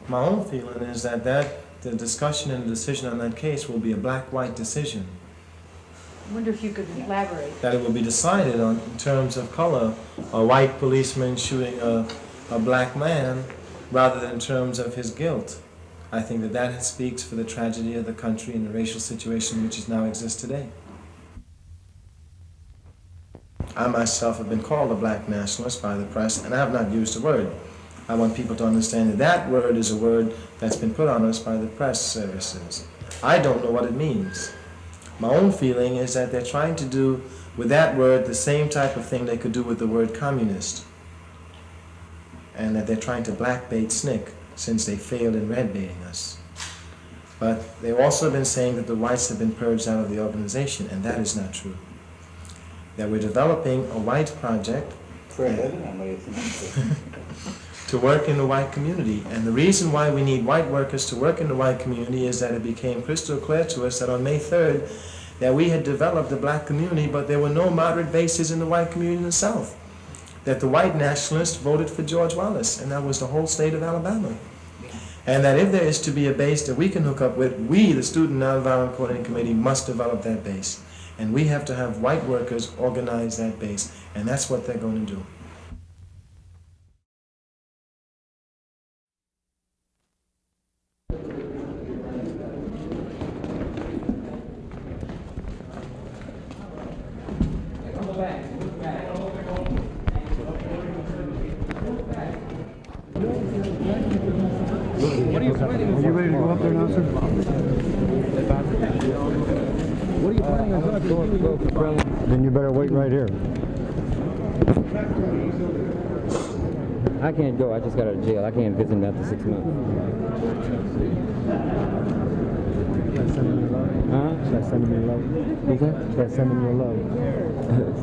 My own feeling is that the discussion and decision on that case will be a black-white decision. I wonder if you could elaborate. That it will be decided on in terms of color, a white policeman shooting a black man, rather than in terms of his guilt. I think that that speaks for the tragedy of the country and the racial situation which now exists today. I myself have been called a black nationalist by the press, and I have not used the word. I want people to understand that that word is a word that's been put on us by the press services. I don't know what it means. My own feeling is that they're trying to do with that word the same type of thing they could do with the word communist, and that they're trying to black-bait SNCC since they failed in red-baiting us. But they've also been saying that the whites have been purged out of the organization, and that is not true. That we're developing a white project to work in the white community. And the reason why we need white workers to work in the white community is that it became crystal clear to us that on May 3rd that we had developed the black community, but there were no moderate bases in the white community in the South. That the white nationalists voted for George Wallace, and that was the whole state of Alabama. And that if there is to be a base that we can hook up with, we, the Student Nonviolent Coordinating Committee, must develop that base. And we have to have white workers organize that base, and that's what they're going to do. Are you ready to go up there now, sir? What are you planning on doing? Then you better wait right here. I can't go. I just got out of jail. I can't visit him after 6 months. Should I send him your love? Huh? Should I send him your love? What's that? Should I send him your love?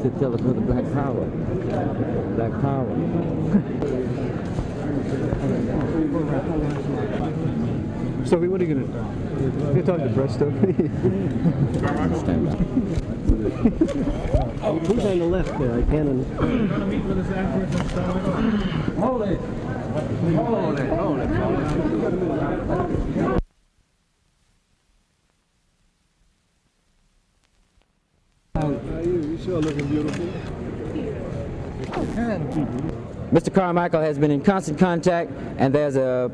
To tell us for the Black Power. Black Power. Stokely, what are you going to do? You talk to Brett Stokely? Stand by. Who's on the left there? I can't. Hold it. Hold it. Hold it. You sure looking beautiful. Mr. Carmichael has been in constant contact, and there's a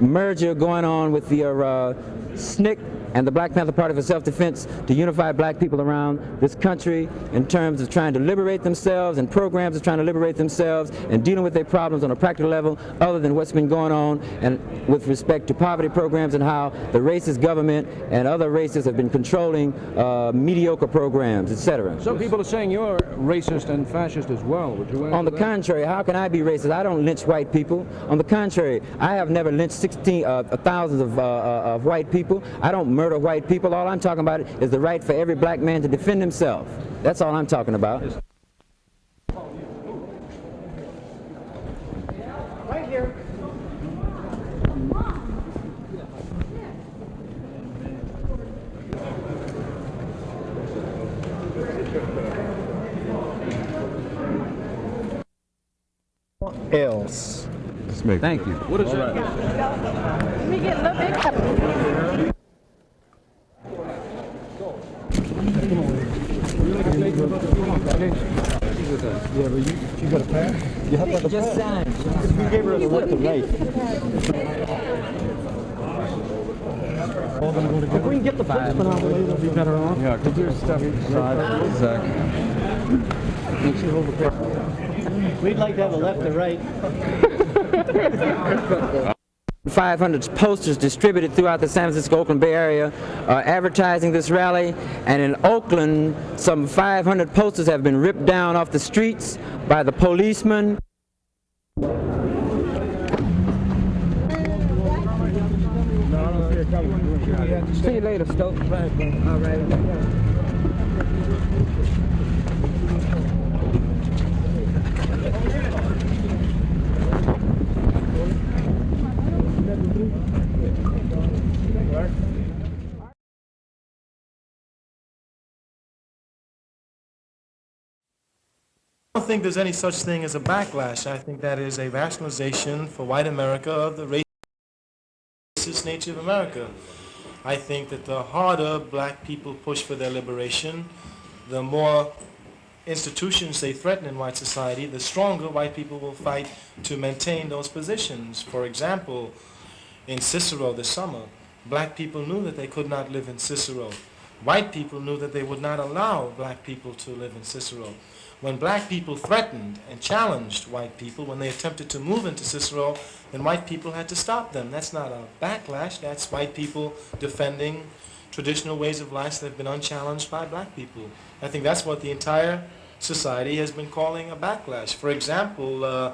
merger going on with the SNCC and the Black Panther Party for Self-Defense to unify black people around this country in terms of trying to liberate themselves, and programs of trying to liberate themselves and dealing with their problems on a practical level other than what's been going on, and with respect to poverty programs and how the racist government and other races have been controlling mediocre programs, etc. Some people are saying you're racist and fascist as well. Would you answer On the that? contrary, how can I be racist? I don't lynch white people. On the contrary, I have never lynched thousands of white people. I don't murder white people. All I'm talking about is the right for every black man to defend himself. That's all I'm talking about. Right here. Else. Thank you. What is that? Let me get a little bit up. Yeah, but you got a pass? You have to have a Just pass. sign. You gave her the right to write. If we can get the policeman out of the way, that'll be better off. Yeah, could you step aside, Zach? We'd like to have a left or right. 500 posters distributed throughout the San Francisco Oakland Bay Area advertising this rally, and in Oakland some 500 posters have been ripped down off the streets by the policemen. See you later, Stoke. All right. I don't think there's any such thing as a backlash. I think that is a rationalization for white America of the race. racist nature of America. I think that the harder black people push for their liberation, the more institutions they threaten in white society, the stronger white people will fight to maintain those positions. For example, in Cicero this summer, black people knew that they could not live in Cicero. White people knew that they would not allow black people to live in Cicero. When black people threatened and challenged white people, when they attempted to move into Cicero, then white people had to stop them. That's not a backlash, that's white people defending traditional ways of life that have been unchallenged by black people. I think that's what the entire society has been calling a backlash. For example,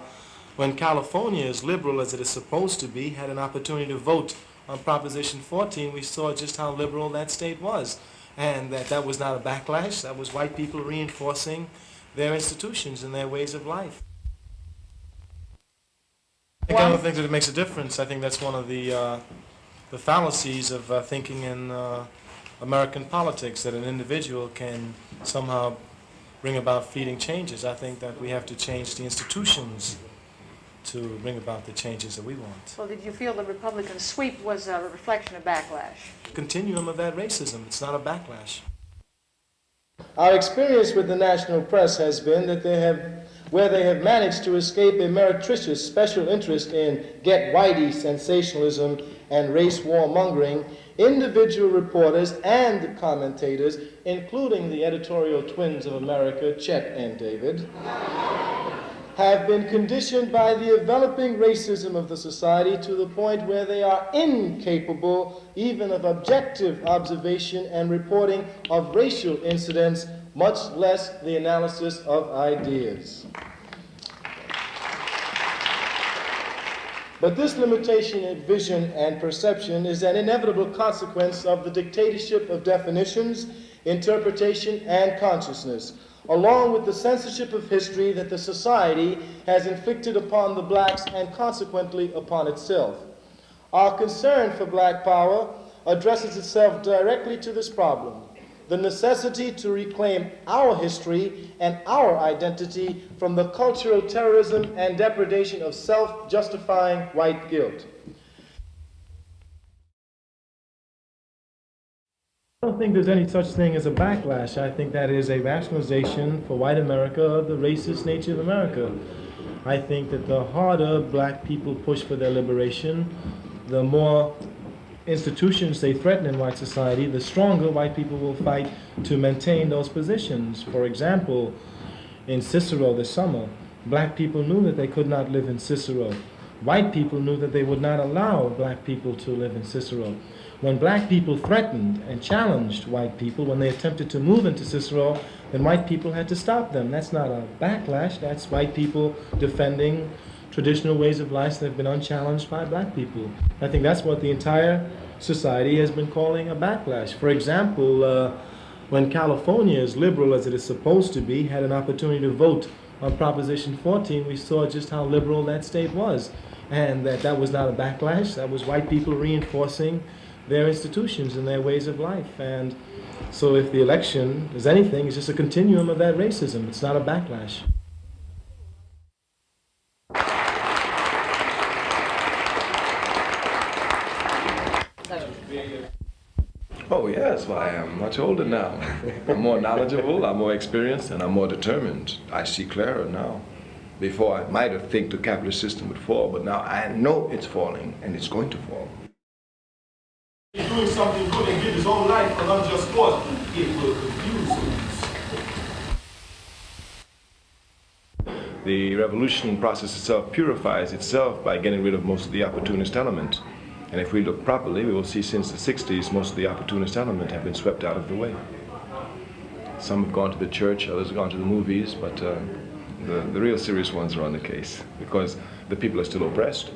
when California, as liberal as it is supposed to be, had an opportunity to vote on Proposition 14, we saw just how liberal that state was. And that was not a backlash, that was white people reinforcing their institutions and their ways of life. I don't think that it makes a difference. I think that's one of the fallacies of thinking in American politics, that an individual can somehow bring about fleeting changes. I think that we have to change the institutions to bring about the changes that we want. Well, did you feel the Republican sweep was a reflection of backlash? Continuum of that racism, it's not a backlash. Our experience with the national press has been that where they have managed to escape a meretricious special interest in get whitey sensationalism and race warmongering, individual reporters and commentators, including the editorial twins of America, Chet and David, have been conditioned by the enveloping racism of the society to the point where they are incapable even of objective observation and reporting of racial incidents, much less the analysis of ideas. But this limitation in vision and perception is an inevitable consequence of the dictatorship of definitions, interpretation, and consciousness, along with the censorship of history that the society has inflicted upon the blacks and consequently upon itself. Our concern for black power addresses itself directly to this problem: the necessity to reclaim our history and our identity from the cultural terrorism and depredation of self-justifying white guilt. I don't think there's any such thing as a backlash. I think that is a rationalization for white America of the racist nature of America. I think that the harder black people push for their liberation, the more institutions they threaten in white society, the stronger white people will fight to maintain those positions. For example, in Cicero this summer, black people knew that they could not live in Cicero. White people knew that they would not allow black people to live in Cicero. When black people threatened and challenged white people, when they attempted to move into Cicero, then white people had to stop them. That's not a backlash, that's white people defending traditional ways of life that have been unchallenged by black people. I think that's what the entire society has been calling a backlash. For example, when California, as liberal as it is supposed to be, had an opportunity to vote on Proposition 14, we saw just how liberal that state was. And that was not a backlash, that was white people reinforcing their institutions and their ways of life. And so if the election is anything, it's just a continuum of that racism. It's not a backlash. Oh yes, well, I am much older now. I'm more knowledgeable, I'm more experienced, and I'm more determined. I see clearer now. Before I might have think the capitalist system would fall, but now I know it's falling and it's going to fall. He's doing something good and give his own life for an unjust cause, it will confuse us. The revolution process itself purifies itself by getting rid of most of the opportunist element. And if we look properly, we will see since the 60s, most of the opportunist element have been swept out of the way. Some have gone to the church, others have gone to the movies, but the real serious ones are on the case because the people are still oppressed.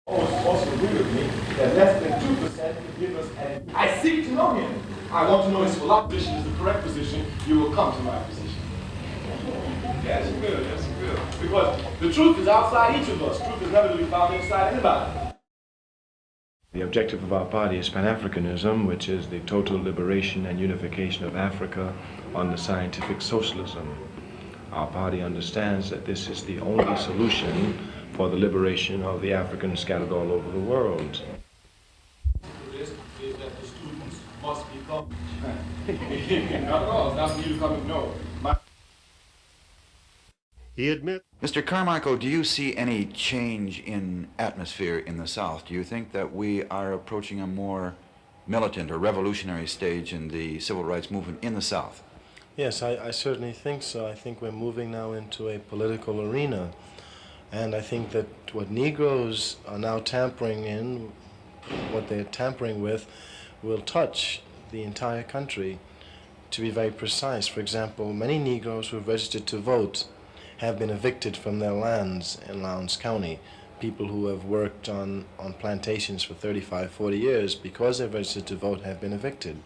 Also agree with me that less than 2% could give us an I seek to know him. I want to know his position is the correct position. You will come to my position. That's good, that's good. Because the truth is outside each of us. Truth is never to be found inside anybody. The objective of our party is Pan-Africanism, which is the total liberation and unification of Africa under scientific socialism. Our party understands that this is the only solution for the liberation of the Africans scattered all over the world. Is that the students must become. Not at all. It's not you coming. No. He admits. Mr. Carmichael, do you see any change in atmosphere in the South? Do you think that we are approaching a more militant or revolutionary stage in the civil rights movement in the South? Yes, I certainly think so. I think we're moving now into a political arena. And I think that what Negroes are now tampering in, what they're tampering with, will touch the entire country. To be very precise, for example, many Negroes who have registered to vote have been evicted from their lands in Lowndes County. People who have worked on plantations for 35, 40 years, because they've registered to vote, have been evicted.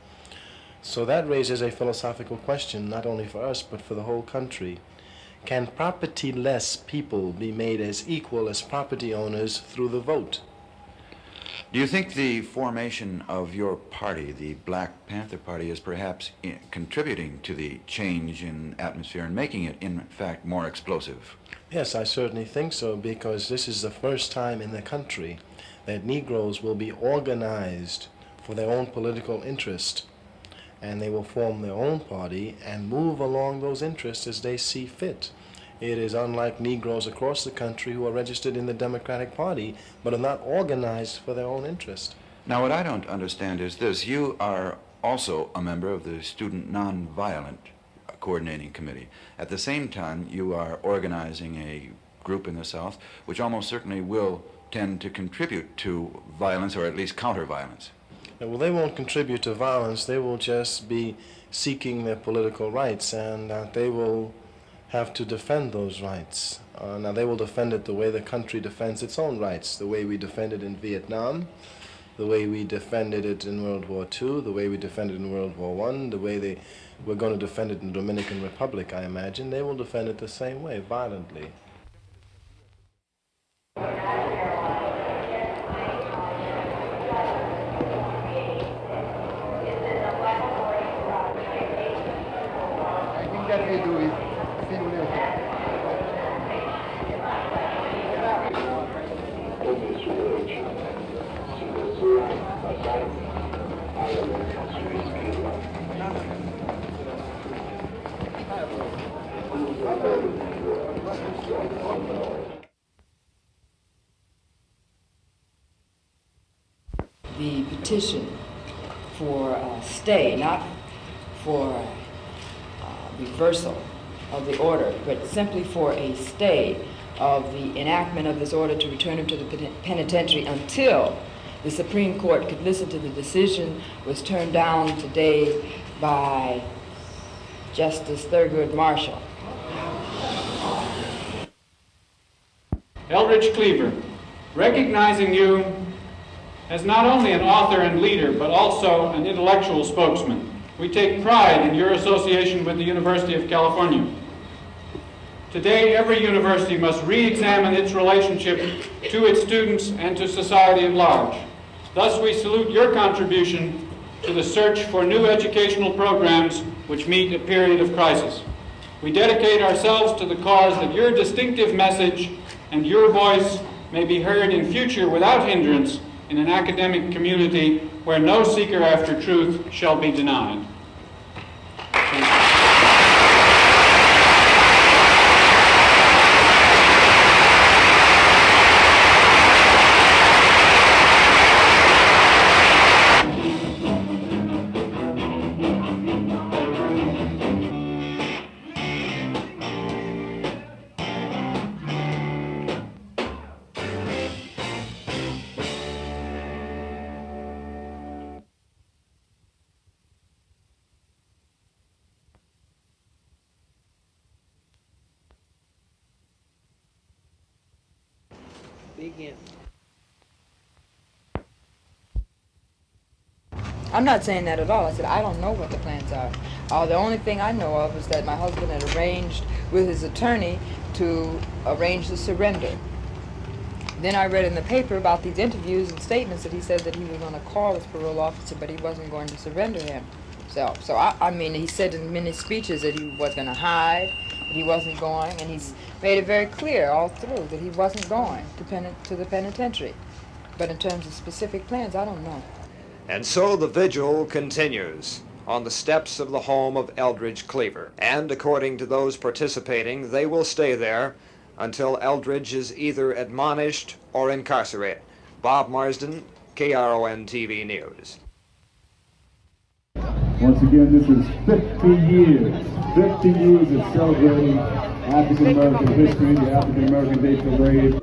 So that raises a philosophical question, not only for us, but for the whole country. Can property-less people be made as equal as property owners through the vote? Do you think the formation of your party, the Black Panther Party, is perhaps contributing to the change in atmosphere and making it, in fact, more explosive? Yes, I certainly think so, because this is the first time in the country that Negroes will be organized for their own political interest, and they will form their own party and move along those interests as they see fit. It is unlike Negroes across the country who are registered in the Democratic Party but are not organized for their own interest. Now, what I don't understand is this. You are also a member of the Student Nonviolent Coordinating Committee. At the same time, you are organizing a group in the South which almost certainly will tend to contribute to violence, or at least counter-violence. Well, they won't contribute to violence. They will just be seeking their political rights, and they will have to defend those rights. Now, they will defend it the way the country defends its own rights, the way we defended in Vietnam, the way we defended it in World War II, the way we defended it in World War I, the way we're going to defend it in the Dominican Republic, I imagine. They will defend it the same way, violently. The petition for a stay, not for reversal of the order, but simply for a stay of the enactment of this order to return him to the penitentiary until the Supreme Court could listen to the decision, was turned down today by Justice Thurgood Marshall. Eldridge Cleaver, recognizing you as not only an author and leader, but also an intellectual spokesman, we take pride in your association with the University of California. Today, every university must re-examine its relationship to its students and to society at large. Thus, we salute your contribution to the search for new educational programs which meet a period of crisis. We dedicate ourselves to the cause that your distinctive message and your voice may be heard in future without hindrance in an academic community where no seeker after truth shall be denied. I'm not saying that at all. I said, I don't know what the plans are. The only thing I know of is that my husband had arranged with his attorney to arrange the surrender. Then I read in the paper about these interviews and statements that he said that he was going to call his parole officer, but he wasn't going to surrender himself. So I mean, he said in many speeches that he was going to hide, he wasn't going, and he's made it very clear all through that he wasn't going to the penitentiary. But in terms of specific plans, I don't know. And so the vigil continues on the steps of the home of Eldridge Cleaver. And according to those participating, they will stay there until Eldridge is either admonished or incarcerated. Bob Marsden, KRON-TV News. Once again, this is 50 years of celebrating African American history, the African American Day Parade.